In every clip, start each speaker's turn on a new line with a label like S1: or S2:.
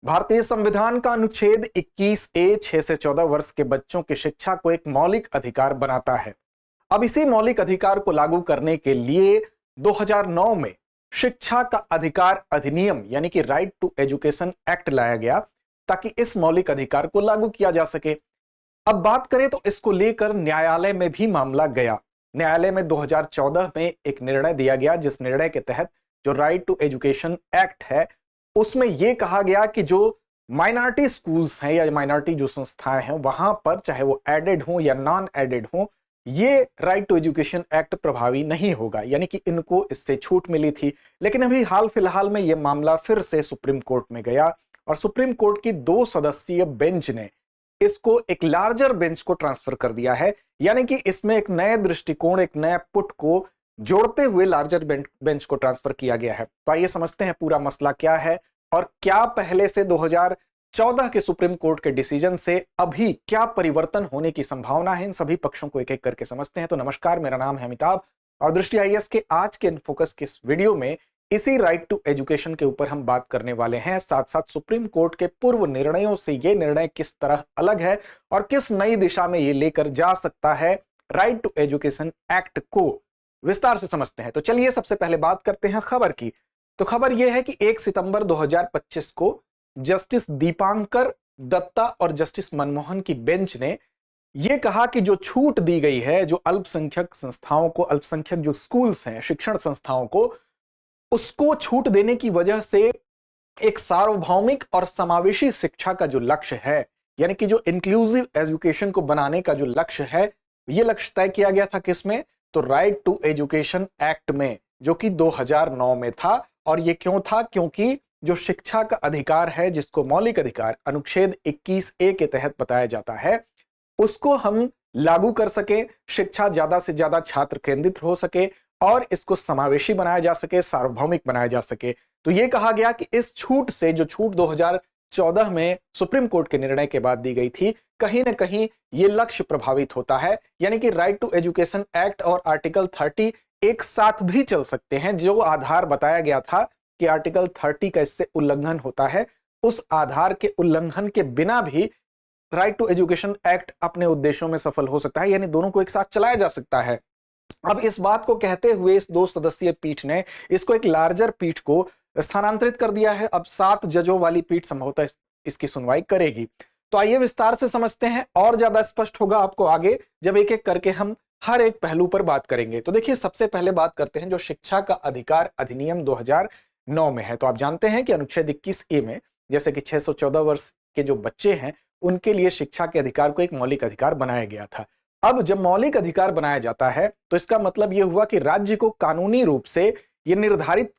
S1: भारतीय संविधान का अनुच्छेद 21A 6 से 14 वर्ष के बच्चों की शिक्षा को एक मौलिक अधिकार बनाता है। अब इसी मौलिक अधिकार को लागू करने के लिए 2009 में शिक्षा का अधिकार अधिनियम यानी कि राइट टू एजुकेशन एक्ट लाया गया ताकि इस मौलिक अधिकार को लागू किया जा सके। अब बात करें तो इसको लेकर न्यायालय में भी मामला गया। न्यायालय में 2014 में एक निर्णय दिया गया, जिस निर्णय के तहत जो राइट टू एजुकेशन एक्ट है उसमें यह कहा गया कि जो माइनॉरिटी स्कूल्स हैं या माइनॉरिटी जो संस्थाएं हैं वहां पर चाहे वो एडेड हो या नॉन एडेड हो, ये राइट टू एजुकेशन एक्ट प्रभावी नहीं होगा, यानी कि इनको इससे छूट मिली थी। लेकिन अभी हाल फिलहाल में यह मामला फिर से सुप्रीम कोर्ट में गया और सुप्रीम कोर्ट की 2 सदस्यीय बेंच ने इसको एक लार्जर बेंच को ट्रांसफर कर दिया है, यानी कि इसमें एक नए दृष्टिकोण, एक नया पुट को जोड़ते हुए लार्जर बेंच को ट्रांसफर किया गया है। तो आइए समझते हैं पूरा मसला क्या है और क्या पहले से 2014 के सुप्रीम कोर्ट के डिसीजन से अभी क्या परिवर्तन होने की संभावना है। इन सभी पक्षों को एक एक करके समझते हैं। तो नमस्कार, मेरा नाम है अमिताभ और दृष्टि आईएएस के आज के इनफोकस के इस वीडियो में इसी राइट टू एजुकेशन के ऊपर हम बात करने वाले हैं। साथ साथ सुप्रीम कोर्ट के पूर्व निर्णयों से यह निर्णय किस तरह अलग है और किस नई दिशा में यह लेकर जा सकता है, राइट टू एजुकेशन एक्ट को विस्तार से समझते हैं। तो चलिए सबसे पहले बात करते हैं खबर की। तो खबर यह है कि 1 सितंबर 2025 को जस्टिस दीपांकर दत्ता और जस्टिस मनमोहन की बेंच ने यह कहा कि जो छूट दी गई है, जो अल्पसंख्यक संस्थाओं को, अल्पसंख्यक जो स्कूल्स हैं, शिक्षण संस्थाओं को, उसको छूट देने की वजह से एक सार्वभौमिक और समावेशी शिक्षा का जो लक्ष्य है, यानी कि जो इंक्लूसिव एजुकेशन को बनाने का जो लक्ष्य है, यह लक्ष्य तय किया गया था किसमें? तो राइट टू एजुकेशन एक्ट में, जो कि 2009 में था। और यह क्यों था? क्योंकि जो शिक्षा का अधिकार है, जिसको मौलिक अधिकार अनुच्छेद 21A के तहत बताया जाता है, उसको हम लागू कर सके, शिक्षा ज्यादा से ज्यादा छात्र केंद्रित हो सके और इसको समावेशी बनाया जा सके, सार्वभौमिक बनाया जा सके। तो यह कहा गया कि इस छूट से, जो छूट 2014 में सुप्रीम कोर्ट के निर्णय के बाद दी गई थी, कहीं ना कहीं यह लक्ष्य प्रभावित होता है, यानी कि राइट टू एजुकेशन एक्ट और आर्टिकल 30 एक साथ भी चल सकते हैं। जो आधार बताया गया था कि आर्टिकल 30 का इससे उल्लंघन होता है, उस आधार के उल्लंघन के बिना भी राइट टू एजुकेशन एक्ट अपने उद्देश्यों में सफल हो सकता है, यानी दोनों को एक साथ चलाया जा सकता है। अब इस बात को कहते हुए इस 2 सदस्यीय पीठ ने इसको एक लार्जर पीठ को स्थानांतरित कर दिया है। अब 7 जजों वाली पीठ संभवतः इसकी सुनवाई करेगी। तो आइए विस्तार से समझते हैं, और ज्यादा स्पष्ट होगा आपको आगे जब एक एक करके हम हर एक पहलू पर बात करेंगे। तो देखिए, सबसे पहले बात करते हैं जो शिक्षा का अधिकार अधिनियम 2009 में है। तो आप जानते हैं कि अनुच्छेद 21A में जैसे कि 6 से 14 वर्ष के जो बच्चे हैं उनके लिए शिक्षा के अधिकार को एक मौलिक अधिकार बनाया गया था। अब जब मौलिक अधिकार बनाया जाता है तो इसका मतलब यह हुआ कि राज्य को कानूनी रूप से यह निर्धारित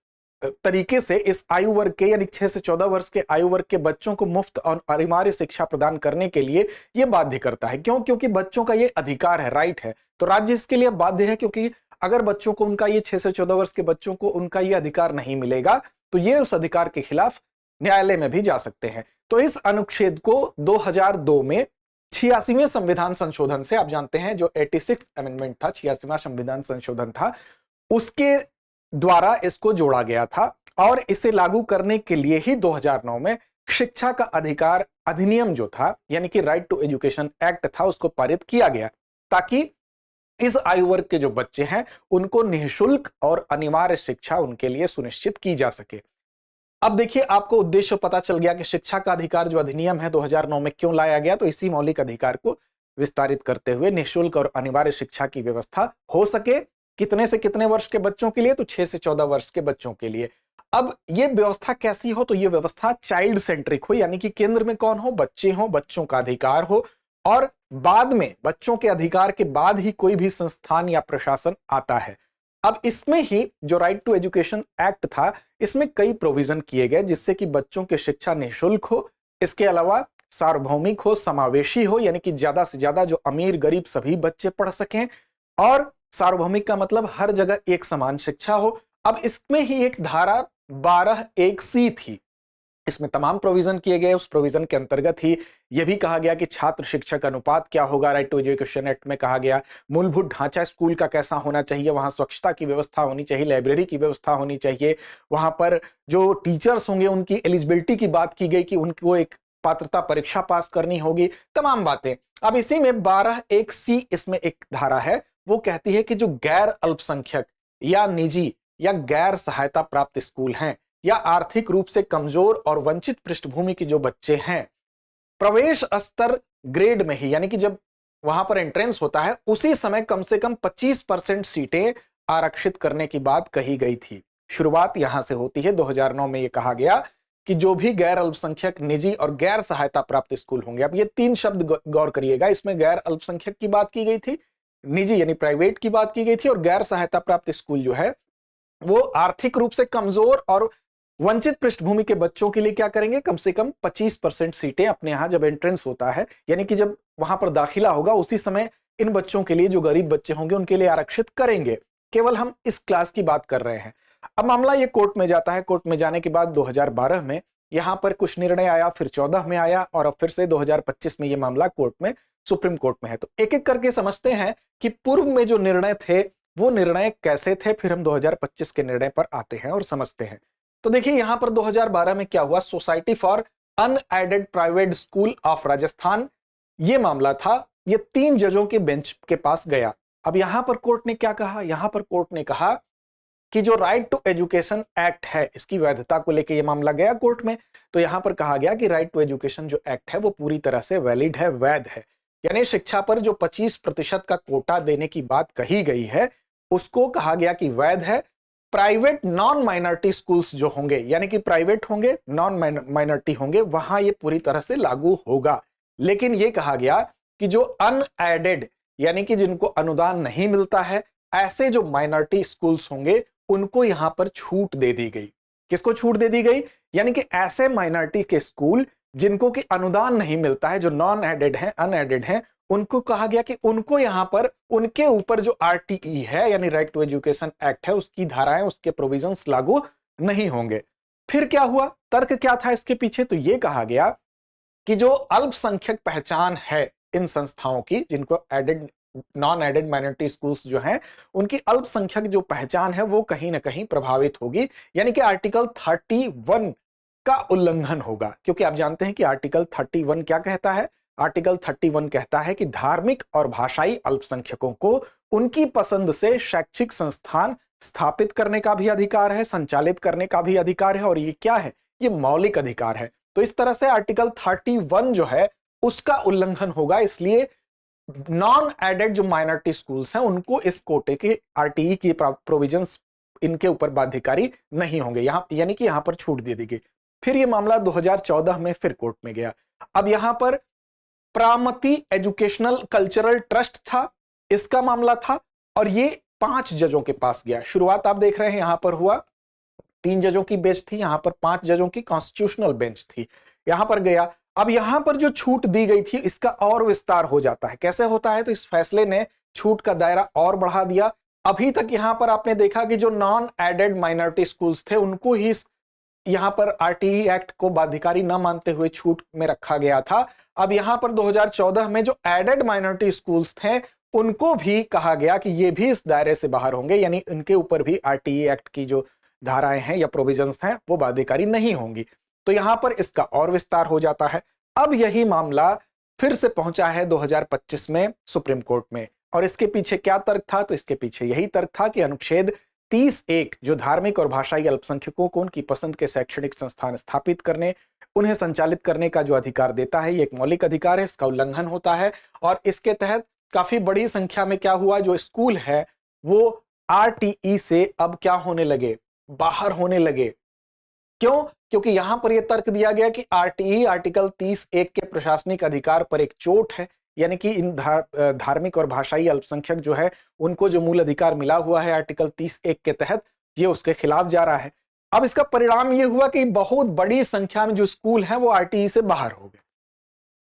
S1: तरीके से इस आयु वर्ग के, यानी 6 से 14 वर्ष के आयु वर्ग के बच्चों को मुफ्त और अनिवार्य शिक्षा प्रदान करने के लिए यह बाध्य करता है। क्यों? क्योंकि बच्चों का यह अधिकार है, राइट है, तो राज्य इसके लिए बाध्य है। क्योंकि अगर बच्चों को, उनका ये 6 से 14 वर्ष के बच्चों को उनका यह अधिकार नहीं मिलेगा तो ये उस अधिकार के खिलाफ न्यायालय में भी जा सकते हैं। तो इस अनुच्छेद को 2002 में 86वें संविधान संशोधन से, आप जानते हैं जो 86th अमेंडमेंट था, 86वां संविधान संशोधन था, उसके द्वारा इसको जोड़ा गया था। और इसे लागू करने के लिए ही 2009 में शिक्षा का अधिकार अधिनियम जो था, यानी कि राइट टू एजुकेशन एक्ट था, उसको पारित किया गया ताकि इस आयु वर्ग के जो बच्चे हैं उनको निःशुल्क और अनिवार्य शिक्षा उनके लिए सुनिश्चित की जा सके। अब देखिए, आपको उद्देश्य पता चल गया कि शिक्षा का अधिकार जो अधिनियम है 2009 में क्यों लाया गया। तो इसी मौलिक अधिकार को विस्तारित करते हुए निःशुल्क और अनिवार्य शिक्षा की व्यवस्था हो सके। कितने से कितने वर्ष के बच्चों के लिए? तो 6 से 14 वर्ष के बच्चों के लिए। अब यह व्यवस्था कैसी हो? तो यह व्यवस्था चाइल्ड सेंट्रिक हो, यानी कि केंद्र में कौन हो? बच्चे हो, बच्चों का अधिकार हो, और बाद में बच्चों के अधिकार के बाद ही कोई भी संस्थान या प्रशासन आता है। अब इसमें ही जो राइट टू एजुकेशन एक्ट था, इसमें कई प्रोविजन किए गए जिससे कि बच्चों की शिक्षा निःशुल्क हो, इसके अलावा सार्वभौमिक हो, समावेशी हो, यानी कि ज्यादा से ज्यादा जो अमीर गरीब सभी बच्चे पढ़ सकें, और सार्वभौमिक का मतलब हर जगह एक समान शिक्षा हो। अब इसमें ही एक धारा 12(1)(c) थी, इसमें तमाम प्रोविजन किए गए। उस प्रोविजन के अंतर्गत ही यह भी कहा गया कि छात्र शिक्षक अनुपात क्या होगा। राइट टू एजुकेशन एक्ट में कहा गया मूलभूत ढांचा स्कूल का कैसा होना चाहिए, वहां स्वच्छता की व्यवस्था होनी चाहिए, लाइब्रेरी की व्यवस्था होनी चाहिए, वहां पर जो टीचर्स होंगे उनकी एलिजिबिलिटी की बात की गई कि उनको एक पात्रता परीक्षा पास करनी होगी, तमाम बातें। अब इसी में 12(1)(c) इसमें एक धारा है, वो कहती है कि जो गैर अल्पसंख्यक या निजी या गैर सहायता प्राप्त स्कूल हैं या आर्थिक रूप से कमजोर और वंचित पृष्ठभूमि के जो बच्चे हैं, प्रवेश स्तर ग्रेड में ही, यानी कि जब वहां पर एंट्रेंस होता है उसी समय कम से कम 25% सीटें आरक्षित करने की बात कही गई थी। शुरुआत यहां से होती है। 2009 में यह कहा गया कि जो भी गैर अल्पसंख्यक, निजी और गैर सहायता प्राप्त स्कूल होंगे, अब ये तीन शब्द गौर करिएगा, इसमें गैर अल्पसंख्यक की बात की गई थी, निजी यानी प्राइवेट की बात की गई थी, और गैर सहायता प्राप्त स्कूल जो है वो आर्थिक रूप से कमजोर और वंचित पृष्ठभूमि के बच्चों के लिए क्या करेंगे, कम से कम 25% सीटें अपने यहां जब एंट्रेंस होता है, यानी कि जब वहां पर दाखिला होगा उसी समय इन बच्चों के लिए, जो गरीब बच्चे होंगे उनके लिए आरक्षित करेंगे। केवल हम इस क्लास की बात कर रहे हैं। अब मामला ये कोर्ट में जाता है। कोर्ट में जाने के बाद 2012 में यहां पर कुछ निर्णय आया, फिर 14 में आया, और अब फिर से 2025 में यह मामला कोर्ट में, सुप्रीम कोर्ट में है। तो एक एक करके समझते हैं कि पूर्व में जो निर्णय थे वो निर्णय कैसे थे, फिर हम 2025 के निर्णय पर आते हैं और समझते हैं। तो देखिए यहां पर 2012 में क्या हुआ, society for unaided private school of Rajasthan, यह मामला था। यह 3 जजों के बेंच के पास गया। अब यहां पर कोर्ट ने क्या कहा, यहां पर कोर्ट ने कहा कि जो राइट टू एजुकेशन एक्ट है, इसकी वैधता को लेकर यह मामला गया कोर्ट में। तो यहां पर कहा गया कि राइट टू एजुकेशन जो एक्ट है वो पूरी तरह से वैलिड है, वैध है, यानी शिक्षा पर जो 25% का कोटा देने की बात कही गई है उसको कहा गया कि वैध है। प्राइवेट नॉन माइनॉरिटी स्कूल्स जो होंगे, यानी कि प्राइवेट होंगे, नॉन माइनॉरिटी होंगे, वहां ये पूरी तरह से लागू होगा। लेकिन यह कहा गया कि जो अनएडेड, यानी कि जिनको अनुदान नहीं मिलता है, ऐसे जो माइनॉरिटी स्कूल्स होंगे उनको यहां पर छूट दे दी गई। किसको छूट दे दी गई, यानी कि ऐसे माइनॉरिटी के स्कूल जिनको कि अनुदान नहीं मिलता है, जो नॉन एडेड हैं, अनएडेड हैं, उनको कहा गया कि उनको यहां पर उनके ऊपर जो आरटीई है, यानी राइट टू एजुकेशन एक्ट है, उसकी धाराएं, उसके प्रोविजंस लागू नहीं होंगे। फिर क्या हुआ, तर्क क्या था इसके पीछे, तो यह कहा गया कि जो अल्पसंख्यक पहचान है इन संस्थाओं की, जिनको aided, non aided minority schools जो हैं, उनकी अल्पसंख्यक जो पहचान है वो कहीं ना कहीं प्रभावित होगी, यानी कि आर्टिकल 31 का उल्लंघन होगा। क्योंकि आप जानते हैं कि आर्टिकल 31 क्या कहता है, आर्टिकल 31 कहता है कि धार्मिक और भाषाई अल्पसंख्यकों को उनकी पसंद से शैक्षिक संस्थान स्थापित करने का भी अधिकार है, संचालित करने का भी अधिकार है, और ये क्या है, ये मौलिक अधिकार है। तो इस तरह से आर्टिकल 31 जो है उसका उल्लंघन होगा, इसलिए नॉन एडेड जो माइनॉरिटी स्कूल्स हैं उनको इस कोटे के आरटीई की प्रोविजंस इनके ऊपर बाध्यकारी नहीं होंगे, यहां यानी कि यहां पर छूट दे दी गई। फिर यह मामला 2014 में फिर कोर्ट में गया। अब यहां पर प्रामति एजुकेशनल कल्चरल ट्रस्ट था, इसका मामला था, और ये 5 जजों के पास गया। शुरुआत आप देख रहे हैं यहां पर हुआ, 3 जजों की बेंच थी, यहां पर 5 जजों की कॉन्स्टिट्यूशनल बेंच थी, यहां पर गया। अब यहां पर जो छूट दी गई थी इसका और विस्तार हो जाता है। कैसे होता है, तो इस फैसले ने छूट का दायरा और बढ़ा दिया। अभी तक यहां पर आपने देखा कि जो नॉन एडेड माइनॉरिटी स्कूल्स थे उनको ही यहां पर आरटीई एक्ट को बाध्यकारी न मानते हुए छूट में रखा गया था। अब यहां पर 2014 में जो एडेड माइनॉरिटी स्कूल्स थे उनको भी कहा गया कि ये भी इस दायरे से बाहर होंगे, यानी इनके ऊपर भी आरटीई एक्ट की जो धाराएं हैं या प्रोविजंस हैं वो बाध्यकारी नहीं होंगी। तो यहां पर इसका और विस्तार हो जाता है। अब यही मामला फिर से पहुंचा है 2025 में सुप्रीम कोर्ट में, और इसके पीछे क्या तर्क था, तो इसके पीछे यही तर्क था कि अनुच्छेद 30(1) जो धार्मिक और भाषाई अल्पसंख्यकों को उनकी पसंद के शैक्षणिक संस्थान स्थापित करने, उन्हें संचालित करने का जो अधिकार देता है, ये एक मौलिक अधिकार है, इसका उल्लंघन होता है। और इसके तहत काफी बड़ी संख्या में क्या हुआ, जो स्कूल है वो आरटीई से अब क्या होने लगे, बाहर होने लगे। क्यों, क्योंकि यहां पर यह तर्क दिया गया कि आरटीई आर्टिकल 30(1) के प्रशासनिक अधिकार पर एक चोट है, यानी कि इन धार्मिक और भाषाई अल्पसंख्यक जो है उनको जो मूल अधिकार मिला हुआ है आर्टिकल 30(1) के तहत, ये उसके खिलाफ जा रहा है। अब इसका परिणाम ये हुआ कि बहुत बड़ी संख्या में जो स्कूल हैं वो आरटीई से बाहर हो गए।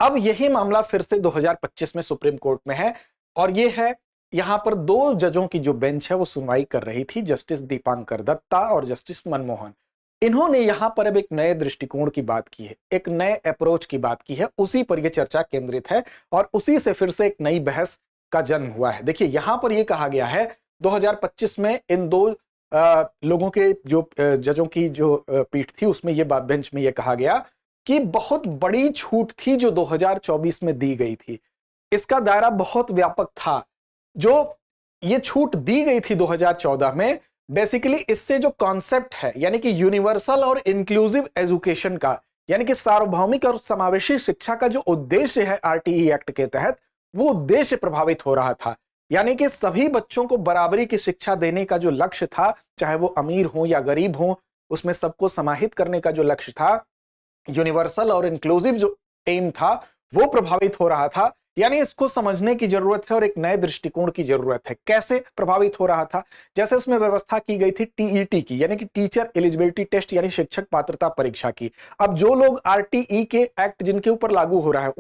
S1: अब यही मामला फिर से 2025 में सुप्रीम कोर्ट में है, और ये है यहां पर 2 जजों की जो बेंच है वो सुनवाई कर रही थी, जस्टिस दीपांकर दत्ता और जस्टिस मनमोहन। इन्होंने यहां पर अब एक नए दृष्टिकोण की बात की है, एक नए अप्रोच की बात की है, उसी पर यह चर्चा केंद्रित है और उसी से फिर से एक नई बहस का जन्म हुआ है। देखिए यहां पर यह कहा गया है 2025 में इन दो लोगों के जो जजों की जो पीठ थी उसमें यह बेंच में यह कहा गया कि बहुत बड़ी छूट थी जो 2024 में दी गई थी, इसका दायरा बहुत व्यापक था। जो ये छूट दी गई थी 2014 में, बेसिकली इससे जो कॉन्सेप्ट है यानी कि यूनिवर्सल और इंक्लूसिव एजुकेशन का, यानी कि सार्वभौमिक और समावेशी शिक्षा का जो उद्देश्य है आरटीई एक्ट के तहत, वो उद्देश्य प्रभावित हो रहा था। यानी कि सभी बच्चों को बराबरी की शिक्षा देने का जो लक्ष्य था, चाहे वो अमीर हो या गरीब हो, उसमें सबको समाहित करने का जो लक्ष्य था, यूनिवर्सल और इंक्लूसिव जो एम था, वो प्रभावित हो रहा था। यानी इसको समझने की जरूरत है और एक नए दृष्टिकोण की जरूरत है। कैसे प्रभावित हो रहा था? जैसे उसमें व्यवस्था की गई थी टीईटी की, यानी कि टीचर एलिजिबिलिटी टेस्ट, यानी शिक्षक पात्रता परीक्षा की। अब जो लोग आरटीई के एक्ट जिनके ऊपर लागू हो रहा है,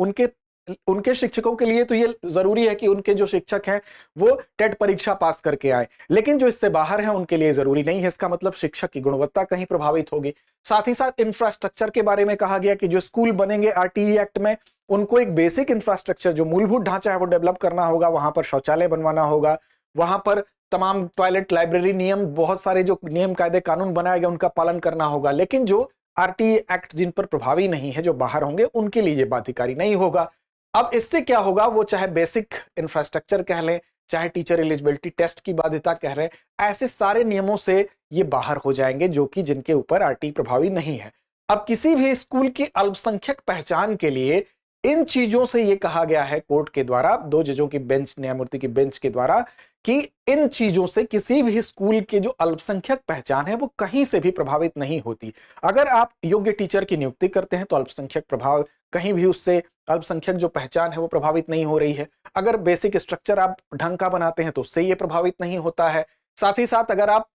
S1: उनके शिक्षकों के लिए तो ये जरूरी है कि उनके जो शिक्षक हैं वो टेट परीक्षा पास करके आए, लेकिन जो इससे बाहर है उनके लिए जरूरी नहीं है। इसका मतलब शिक्षक की गुणवत्ता कहीं प्रभावित होगी। साथ ही साथ इंफ्रास्ट्रक्चर के बारे में कहा गया कि जो स्कूल बनेंगे आरटीई एक्ट में, उनको एक बेसिक इंफ्रास्ट्रक्चर, जो मूलभूत ढांचा है वो डेवलप करना होगा। वहां पर शौचालय बनवाना होगा, वहां पर तमाम टॉयलेट, लाइब्रेरी नियम, बहुत सारे जो नियम कायदे कानून बनाए गए उनका पालन करना होगा। लेकिन जो आरटीई एक्ट जिन पर प्रभावी नहीं है, जो बाहर होंगे, उनके लिए ये बाध्यकारी नहीं होगा। अब इससे क्या होगा, वो चाहे बेसिक इंफ्रास्ट्रक्चर कह लें, चाहे टीचर एलिजिबिलिटी टेस्ट की बाध्यता कह रहे हैं, ऐसे सारे नियमों से ये बाहर हो जाएंगे जो कि जिनके ऊपर आरटीई प्रभावी नहीं है। अब किसी भी स्कूल की अल्पसंख्यक पहचान के लिए इन चीजों से यह कहा गया है कोर्ट के द्वारा, दो जजों की बेंच, न्यायमूर्ति की बेंच के द्वारा, कि इन चीजों से किसी भी स्कूल के जो अल्पसंख्यक पहचान है वो कहीं से भी प्रभावित नहीं होती। अगर आप योग्य टीचर की नियुक्ति करते हैं तो अल्पसंख्यक प्रभाव कहीं भी, उससे अल्पसंख्यक जो पहचान है वो प्रभावित नहीं हो रही है। अगर बेसिक स्ट्रक्चर आप ढंग का बनाते हैं तो उससे ये प्रभावित नहीं होता है। साथ ही साथ अगर आप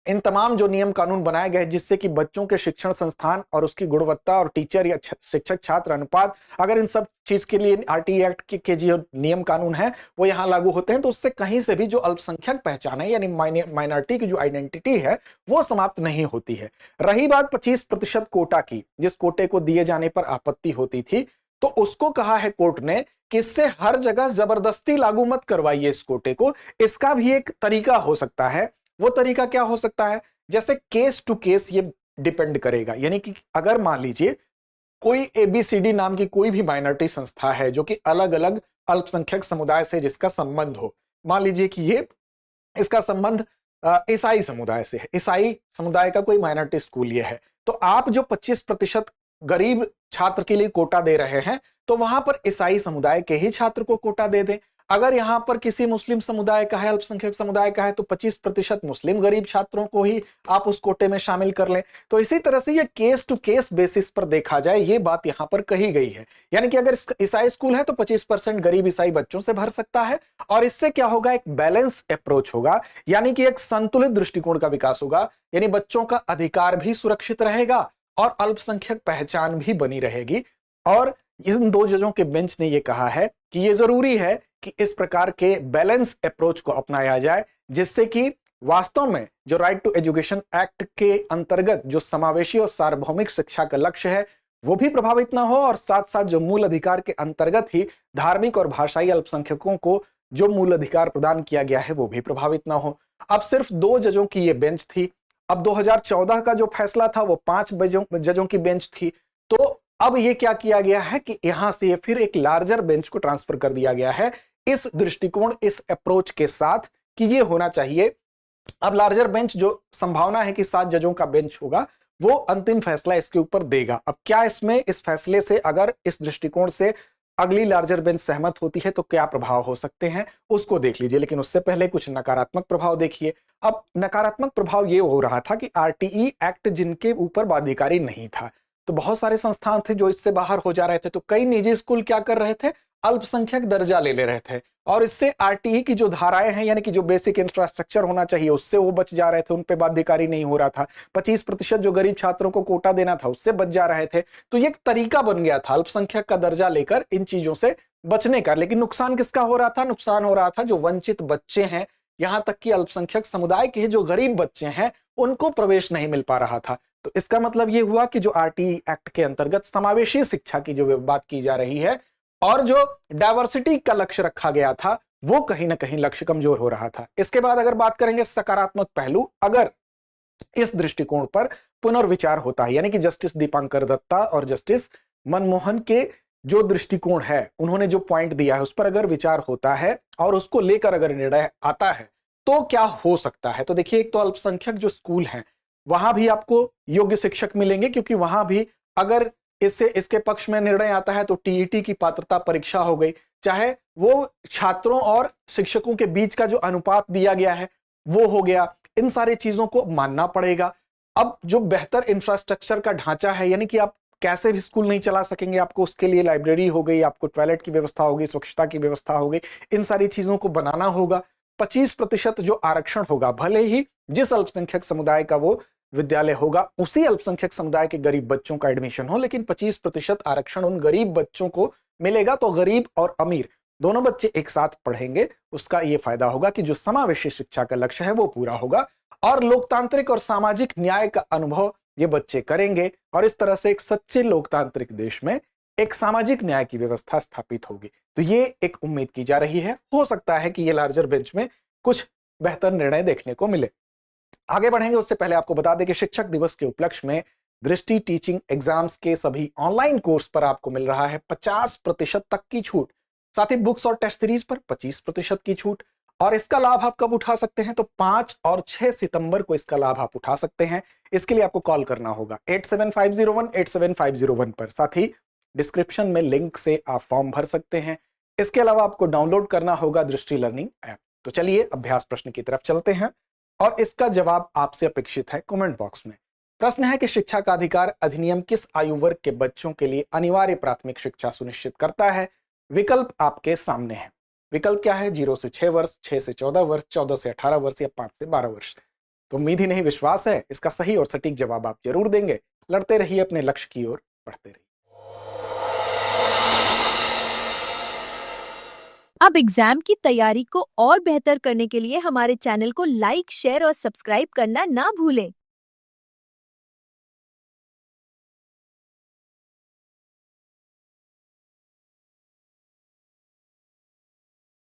S1: इन तमाम जो नियम कानून बनाए गए जिससे कि बच्चों के शिक्षण संस्थान और उसकी गुणवत्ता और टीचर या शिक्षक छात्र अनुपात, अगर इन सब चीज के लिए आरटीई एक्ट के जो नियम कानून है वो यहां लागू होते हैं, तो उससे कहीं से भी जो अल्पसंख्यक पहचान है यानी माइनॉरिटी की जो आइडेंटिटी है वो समाप्त नहीं होती है। रही बात 25% कोटा की, जिस कोटे को दिए जाने पर आपत्ति होती थी, तो उसको कहा है कोर्ट ने कि इससे हर जगह जबरदस्ती लागू मत करवाइए इस कोटे को। इसका भी एक तरीका हो सकता है। वो तरीका क्या हो सकता है? जैसे केस टू केस ये डिपेंड करेगा। यानी कि अगर मान लीजिए कोई एबीसीडी नाम की कोई भी माइनॉरिटी संस्था है जो कि अलग अलग अल्पसंख्यक समुदाय से जिसका संबंध हो, मान लीजिए कि ये इसका संबंध ईसाई समुदाय से है, ईसाई समुदाय का कोई माइनॉरिटी स्कूल ये है, तो आप जो 25% गरीब छात्र के लिए कोटा दे रहे हैं, तो वहां पर ईसाई समुदाय के ही छात्र को कोटा दे दें। अगर यहां पर किसी मुस्लिम समुदाय का है, अल्पसंख्यक समुदाय का है, तो 25% मुस्लिम गरीब छात्रों को ही आप उस कोटे में शामिल कर लें। तो इसी तरह से ये केस टू केस बेसिस पर देखा जाए, ये बात यहां पर कही गई है। यानी कि अगर ईसाई स्कूल है तो 25% गरीब ईसाई बच्चों से भर सकता है, और इससे क्या होगा, एक बैलेंस अप्रोच होगा, यानी कि एक संतुलित दृष्टिकोण का विकास होगा। यानी बच्चों का अधिकार भी सुरक्षित रहेगा और अल्पसंख्यक पहचान भी बनी रहेगी। और इन दो जजों के बेंच ने यह कहा है कि यह जरूरी है कि इस प्रकार के बैलेंस अप्रोच को अपनाया जाए, जिससे कि वास्तव में जो राइट टू एजुकेशन एक्ट के अंतर्गत जो समावेशी और सार्वभौमिक शिक्षा का लक्ष्य है वो भी प्रभावित ना हो, और साथ साथ जो मूल अधिकार के अंतर्गत ही धार्मिक और भाषाई अल्पसंख्यकों को जो मूल अधिकार प्रदान किया गया है वो भी प्रभावित ना हो। अब सिर्फ दो जजों की ये बेंच थी। अब 2014 का जो फैसला था वो 5 जजों की बेंच थी। तो अब ये क्या किया गया है कि यहां से फिर एक लार्जर बेंच को ट्रांसफर कर दिया गया है, इस दृष्टिकोण, इस अप्रोच के साथ कि ये होना चाहिए। अब लार्जर बेंच, जो संभावना है कि 7 जजों का बेंच होगा, वो अंतिम फैसला इसके ऊपर देगा। अब क्या इसमें, इस फैसले से, अगर इस दृष्टिकोण से अगली लार्जर बेंच सहमत होती है तो क्या प्रभाव हो सकते हैं उसको देख लीजिए। लेकिन उससे पहले कुछ नकारात्मक प्रभाव देखिए। अब नकारात्मक प्रभाव ये हो रहा था कि आरटीई एक्ट जिनके ऊपर बाध्यकारी नहीं था, तो बहुत सारे संस्थान थे जो इससे बाहर हो जा रहे थे। तो कई निजी स्कूल क्या कर रहे थे, अल्पसंख्यक दर्जा ले रहे थे, और इससे आरटीई की जो धाराएं हैं, यानी कि जो बेसिक इंफ्रास्ट्रक्चर होना चाहिए उससे वो बच जा रहे थे, उन पे बाध्यकारी नहीं हो रहा था। 25% जो गरीब छात्रों को कोटा देना था उससे बच जा रहे थे। तो ये एक तरीका बन गया था अल्पसंख्यक का दर्जा लेकर इन चीजों से बचने का। लेकिन नुकसान किसका हो रहा था? नुकसान हो रहा था जो वंचित बच्चे हैं, यहां तक कि अल्पसंख्यक समुदाय के जो गरीब बच्चे हैं उनको प्रवेश नहीं मिल पा रहा था। तो इसका मतलब ये हुआ कि जो आरटीई एक्ट के अंतर्गत समावेशी शिक्षा की जो बात की जा रही है और जो डायवर्सिटी का लक्ष्य रखा गया था वो कहीं ना कहीं लक्ष्य कमजोर हो रहा था। इसके बाद अगर बात करेंगे सकारात्मक पहलू, अगर इस दृष्टिकोण पर पुनर्विचार होता है, यानी कि जस्टिस दीपांकर दत्ता और जस्टिस मनमोहन के जो दृष्टिकोण है, उन्होंने जो पॉइंट दिया है उस पर अगर विचार होता है और उसको लेकर अगर निर्णय आता है तो क्या हो सकता है। तो देखिए, एक तो अल्पसंख्यक जो स्कूल हैं वहां भी आपको योग्य शिक्षक मिलेंगे, क्योंकि वहां भी अगर इसके पक्ष में निर्णय आता है तो टीईटी की पात्रता परीक्षा हो गई, चाहे वो छात्रों और शिक्षकों के बीच का जो अनुपात दिया गया है वो हो गया, इन सारी चीजों को मानना पड़ेगा। अब जो बेहतर इंफ्रास्ट्रक्चर का ढांचा है, यानी कि आप कैसे भी स्कूल नहीं चला सकेंगे, आपको उसके लिए लाइब्रेरी हो गई, आपको टॉयलेट की व्यवस्था होगी, स्वच्छता की व्यवस्था हो गई, इन सारी चीजों को बनाना होगा। 25% जो आरक्षण होगा, भले ही जिस अल्पसंख्यक समुदाय का वो विद्यालय होगा उसी अल्पसंख्यक समुदाय के गरीब बच्चों का एडमिशन हो, लेकिन 25% आरक्षण उन गरीब बच्चों को मिलेगा, तो गरीब और अमीर दोनों बच्चे एक साथ पढ़ेंगे, उसका यह फायदा होगा कि जो समावेशी शिक्षा का लक्ष्य है वो पूरा होगा और लोकतांत्रिक और सामाजिक न्याय का अनुभव ये बच्चे करेंगे और इस तरह से एक सच्चे लोकतांत्रिक देश में एक सामाजिक न्याय की व्यवस्था स्थापित होगी। तो ये एक उम्मीद की जा रही है, हो सकता है कि ये लार्जर बेंच में कुछ बेहतर निर्णय देखने को मिले। आगे बढ़ेंगे उससे पहले आपको बता दें कि शिक्षक दिवस के उपलक्ष्य में दृष्टि टीचिंग एग्जाम्स के सभी ऑनलाइन कोर्स पर आपको मिल रहा है 50% तक की छूट, साथ ही बुक्स और टेस्ट सीरीज पर 25% की छूट। और इसका लाभ आप कब उठा सकते हैं, तो 5 और 6 सितंबर को इसका लाभ आप उठा सकते हैं। इसके लिए आपको कॉल करना होगा 87501 पर, साथ ही डिस्क्रिप्शन में लिंक से आप फॉर्म भर सकते हैं। इसके अलावा आपको डाउनलोड करना होगा दृष्टि लर्निंग ऐप। तो चलिए अभ्यास प्रश्न की तरफ चलते हैं और इसका जवाब आपसे अपेक्षित है कमेंट बॉक्स में। प्रश्न है कि शिक्षा का अधिकार अधिनियम किस आयु वर्ग के बच्चों के लिए अनिवार्य प्राथमिक शिक्षा सुनिश्चित करता है। विकल्प आपके सामने है। विकल्प क्या है, 0 से 6 वर्ष, 6 से 14 वर्ष, 14 से 18 वर्ष या 5 से 12 वर्ष। तो उम्मीद ही नहीं विश्वास है इसका सही और सटीक जवाब आप जरूर देंगे। लड़ते रहिए अपने लक्ष्य की ओर, बढ़ते रहिए।
S2: अब एग्जाम की तैयारी को और बेहतर करने के लिए हमारे चैनल को लाइक, शेयर और सब्सक्राइब करना ना भूलें।